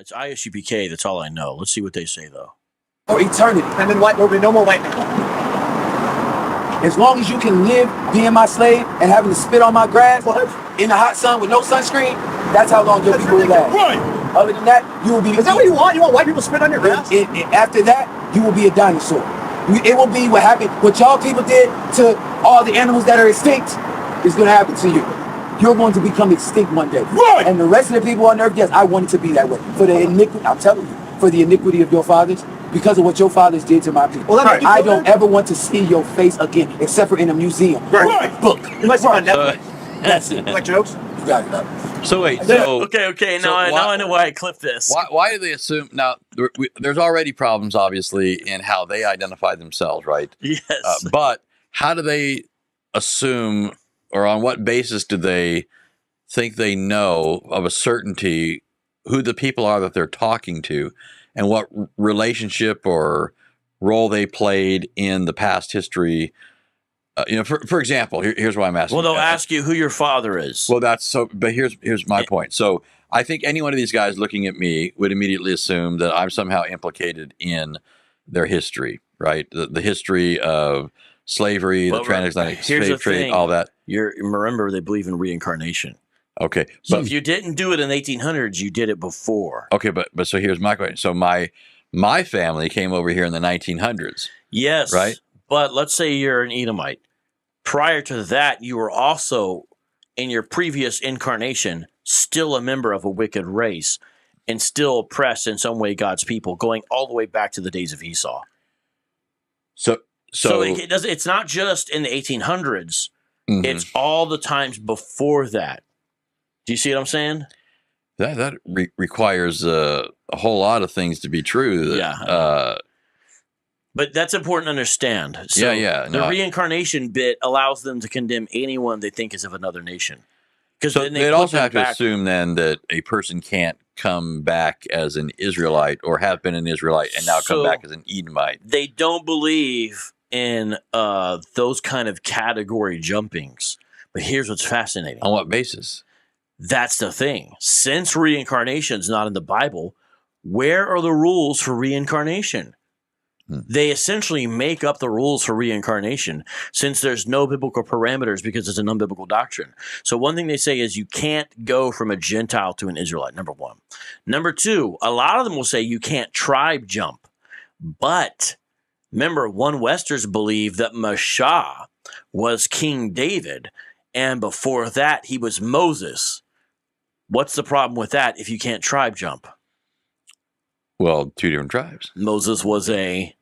It's ISUPK. That's all I know. Let's see what they say, though. For eternity. And then what? There'll be no more white man. As long as you can live being my slave and having to spit on my grass in the hot sun with no sunscreen, that's how long your people will last. Right. Other than that, you will be... Is that what you want? You want white people to spit on your grass? After that, you will be a dinosaur. It will be what happened, what y'all people did to all the animals that are extinct is going to happen to you. You're going to become extinct one day. Right. And the rest of the people on earth, yes, I want it to be that way. For the iniquity, I'm telling you, for the iniquity of your fathers, because of what your fathers did to my people. Well, right. I don't ever want to see your face again, except for in a museum. Right. Book. You might see on Netflix. That's it. Like jokes? You got it up. So wait, Okay. Now I know why I clipped this. Why do they assume now? There's already problems, obviously, in how they identify themselves, right? Yes. But how do they assume, or on what basis do they think they know of a certainty who the people are that they're talking to, and what relationship or role they played in the past history? For example, here's why I'm asking. Well, they'll ask you who your father is. Well, that's so. But here's my point. So I think any one of these guys looking at me would immediately assume that I'm somehow implicated in their history, right? The history of slavery, the transatlantic slave trade, all that. Remember, they believe in reincarnation. Okay, So if you didn't do it in the 1800s, you did it before. Okay, but so here's my question. So my family came over here in the 1900s. Yes. Right. But let's say you're an Edomite. Prior to that, you were also, in your previous incarnation, still a member of a wicked race and still oppressed in some way God's people, going all the way back to the days of Esau. So it's not just in the 1800s. Mm-hmm. It's all the times before that. Do you see what I'm saying? That requires a whole lot of things to be true. But that's important to understand. So the reincarnation bit allows them to condemn anyone they think is of another nation. So they'd also have to assume then that a person can't come back as an Israelite or have been an Israelite and now come back as an Edomite. They don't believe in those kind of category jumpings. But here's what's fascinating. On what basis? That's the thing. Since reincarnation is not in the Bible, where are the rules for reincarnation? They essentially make up the rules for reincarnation since there's no biblical parameters because it's an unbiblical doctrine. So one thing they say is you can't go from a Gentile to an Israelite, number one. Number two, a lot of them will say you can't tribe jump. But remember, one Westers believe that Messiah was King David, and before that he was Moses. What's the problem with that if you can't tribe jump? Well, two different tribes. Moses was a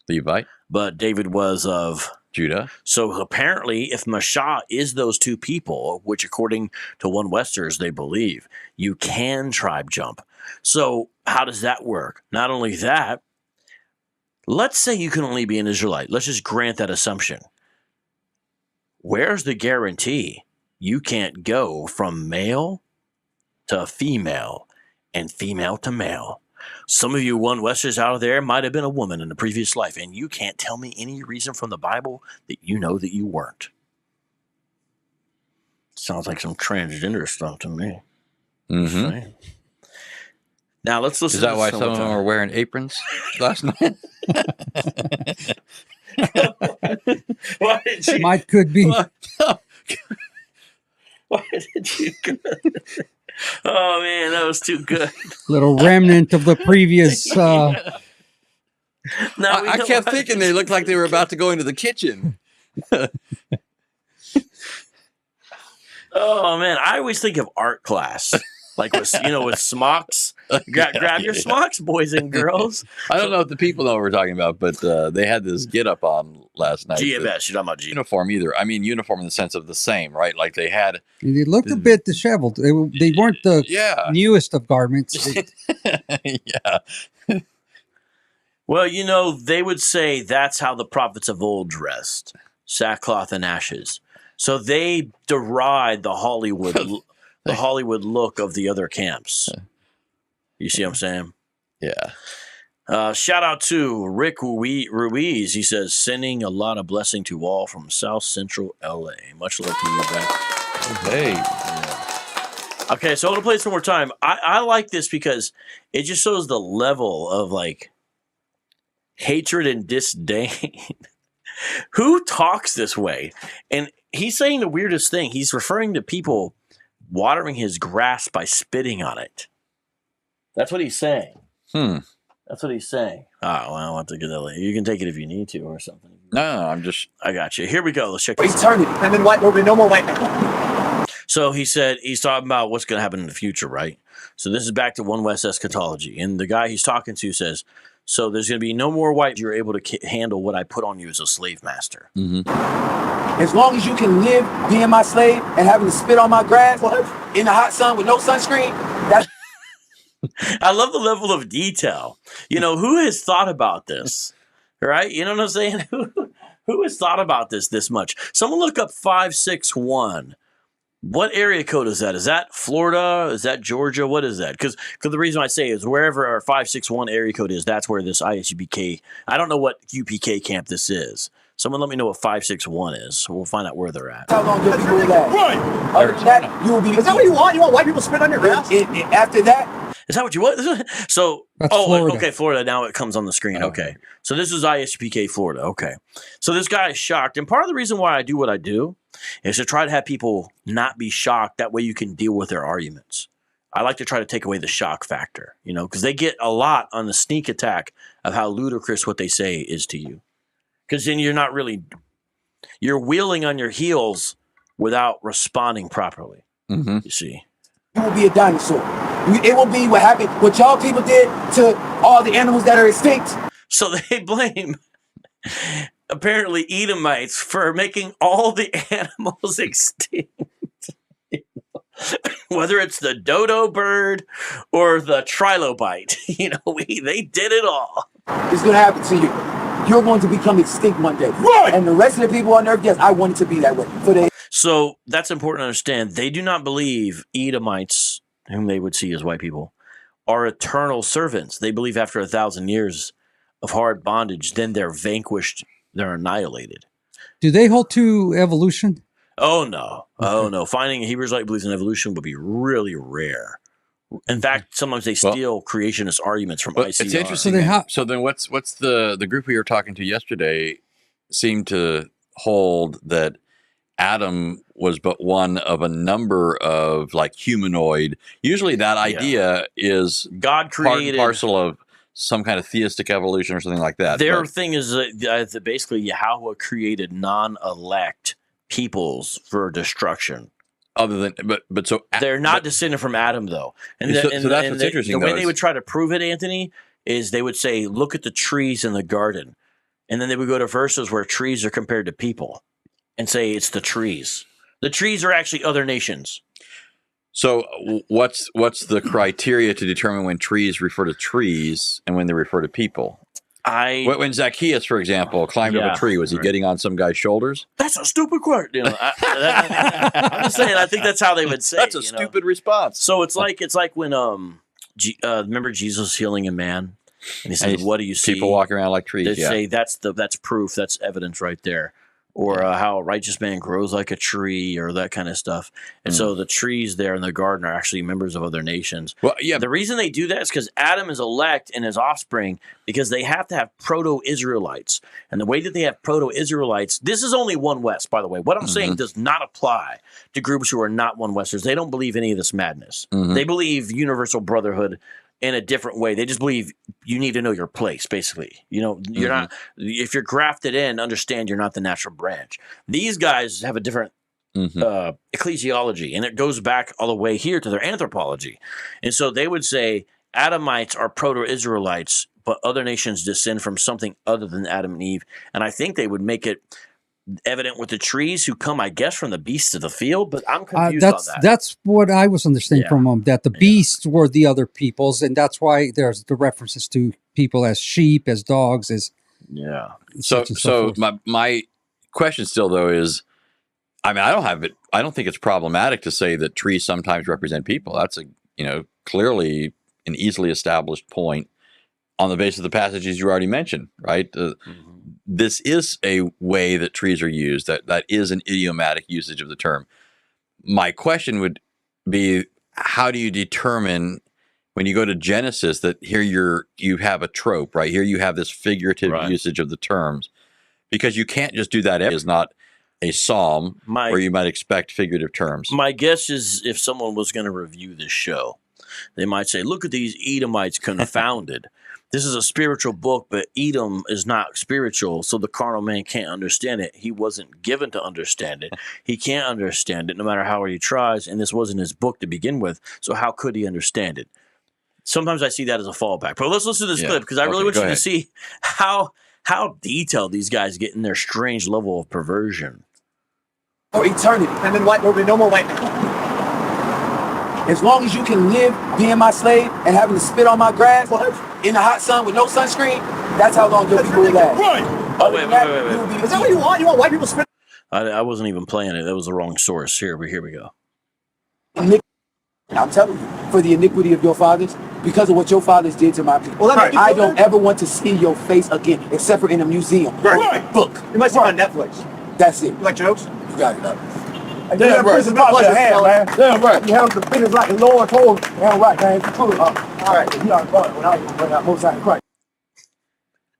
Levite, but David was of Judah. So apparently, if Messiah is those two people, which according to one Westers they believe, you can tribe jump. So how does that work? Not only that, let's say you can only be an Israelite. Let's just grant that assumption. Where's the guarantee you can't go from male to female and female to male? Some of you one Westers out there might have been a woman in a previous life, and you can't tell me any reason from the Bible that you know that you weren't. Sounds like some transgender stuff to me. Mm-hmm. Right. Now let's listen. Is that why some of them were wearing aprons last night? Why did you? Might could be. Why did you? Oh man, that was too good. Little remnant of the previous. I kept thinking they looked like they were about to go into the kitchen. Oh man, I always think of art class, like with smocks. Grab your smocks, boys and girls. I don't know if the people know what we're talking about, but they had this get up on last night. GMS, you're talking about GMS. Uniform either. I mean, uniform in the sense of the same, right? Like they had. They looked a bit disheveled. They weren't the newest of garments. Yeah. Well, they would say that's how the prophets of old dressed, sackcloth and ashes. So they deride the Hollywood look of the other camps. You see what I'm saying? Yeah. Shout out to Rick Ruiz. He says, sending a lot of blessing to all from South Central LA. Much love to you back. Hey. Yeah. Okay, so I'm gonna play this one more time. I like this because it just shows the level of like hatred and disdain. Who talks this way? And he's saying the weirdest thing. He's referring to people watering his grass by spitting on it. That's what he's saying. That's what he's saying. Oh, well, I'll have to get that later. You can take it if you need to or something. No, I'm just... I got you. Here we go. Let's check this out. Eternity. And then there'll be no more white men. So he said, he's talking about what's going to happen in the future, right? So this is back to One West eschatology. And the guy he's talking to says, so there's going to be no more white. You're able to handle what I put on you as a slave master. As long as you can live being my slave and having to spit on my grass in the hot sun with no sunscreen, that's... I love the level of detail. You know, who has thought about this? Right? You know what I'm saying? Who has thought about this much? Someone look up 561. What area code is that? Is that Florida? Is that Georgia? What is that? Because the reason I say is wherever our 561 area code is, that's where this ISUPK, I don't know what UPK camp this is. Someone let me know what 561 is. We'll find out where they're at. How long your people last? Right. Other than that, you will be... Is that what you want? You want white people spit on your grass? After that... Is that what you want? So, That's Florida. Okay, Florida. Now it comes on the screen. Okay. So this is ISUPK Florida. Okay. So this guy is shocked. And part of the reason why I do what I do is to try to have people not be shocked. That way you can deal with their arguments. I like to try to take away the shock factor, you know, because they get a lot on the sneak attack of how ludicrous what they say is to you. Because then you're not really, you're wheeling on your heels without responding properly. You see. You will be a dinosaur. It will be what happened, what y'all people did to all the animals that are extinct. So they blame, apparently, Edomites for making all the animals extinct. Whether it's the dodo bird or the trilobite, you know, they did it all. It's going to happen to you. You're going to become extinct one day. Right. And the rest of the people on earth, yes, I want it to be that way. So that's important to understand. They do not believe Edomites, whom they would see as white people, are eternal servants. They believe after 1,000 years of hard bondage, then they're vanquished, they're annihilated. Do they hold to evolution? Oh, no. Oh, no. Finding a Hebrew Israelite believes in evolution would be really rare. In fact, sometimes they steal creationist arguments from ICR. It's interesting. So then what's the group we were talking to yesterday seemed to hold that Adam was but one of a number of like humanoid. Usually that idea is God created part and parcel of some kind of theistic evolution or something like that. Their thing is that basically Yahweh created non-elect peoples for destruction. Other than, but so they're not descended from Adam, though. And so that's what's interesting. The way they would try to prove it, Anthony, is they would say, "Look at the trees in the garden," and then they would go to verses where trees are compared to people, and say it's the trees. The trees are actually other nations. So what's the criteria to determine when trees refer to trees and when they refer to people? When Zacchaeus, for example, climbed up a tree, was he getting on some guy's shoulders? That's a stupid question. You know, I'm just saying. I think that's how they would say. That's a stupid response. So it's like when remember Jesus healing a man, and he said, "What do you see?" People walking around like trees. They say that's proof. That's evidence right there. Or how a righteous man grows like a tree, or that kind of stuff. And so the trees there in the garden are actually members of other nations. Well, yeah. The reason they do that is because Adam is elect and his offspring, because they have to have proto-Israelites. And the way that they have proto-Israelites, this is only One West, by the way. What I'm saying does not apply to groups who are not One Westers. They don't believe any of this madness. They believe universal brotherhood in a different way. They just believe you need to know your place, basically. You know, you're not, if you're grafted in, understand you're not the natural branch. These guys have a different ecclesiology, and it goes back all the way here to their anthropology. And so they would say Adamites are proto-Israelites, but other nations descend from something other than Adam and Eve. And I think they would make it evident with the trees who come, I guess, from the beasts of the field, but I'm confused on that. That's what I was understanding from them, that the beasts were the other peoples, and that's why there's the references to people as sheep, as dogs, as So my question still though is, I mean, I don't think it's problematic to say that trees sometimes represent people. That's clearly an easily established point on the basis of the passages you already mentioned, right? This is a way that trees are used. That is an idiomatic usage of the term. My question would be, how do you determine when you go to Genesis that here you have a trope, right? Here you have this figurative usage of the terms, because you can't just do that. It is not a psalm where you might expect figurative terms. My guess is if someone was going to review this show, they might say, look at these Edomites confounded. This is a spiritual book, but Edom is not spiritual, so the carnal man can't understand it. He wasn't given to understand it. He can't understand it no matter how hard he tries, and this wasn't his book to begin with, so how could he understand it? Sometimes I see that as a fallback. But let's listen to this clip, because I really want you to see how detailed these guys get in their strange level of perversion. For eternity. And then what? There'll be no more lightning. As long as you can live being my slave and having to spit on my grass in the hot sun with no sunscreen, that's how long your people will last. Right. Oh, wait. Is that what you want? You want white people spit? I wasn't even playing it. That was the wrong source. Here we go. I'm telling you, for the iniquity of your fathers, because of what your fathers did to my people. Well, I don't ever want to see your face again, except for in a museum. Right. Book. You might see it on Netflix. That's it. You like jokes? You got it up. Damn right. Prison about your hand, man. Damn right. You handle the business like the Lord told you. Damn right, man. All right. You are going when I was bring out most out of Christ.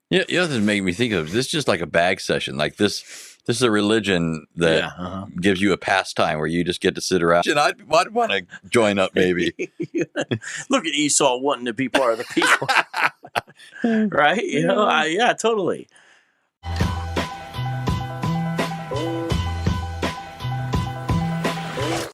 Yeah, you know, this make me think of this is just like a bag session. Like this is a religion that gives you a pastime where you just get to sit around. And I'd want to join up, maybe. Look at Esau wanting to be part of the people, right? You know, yeah, totally.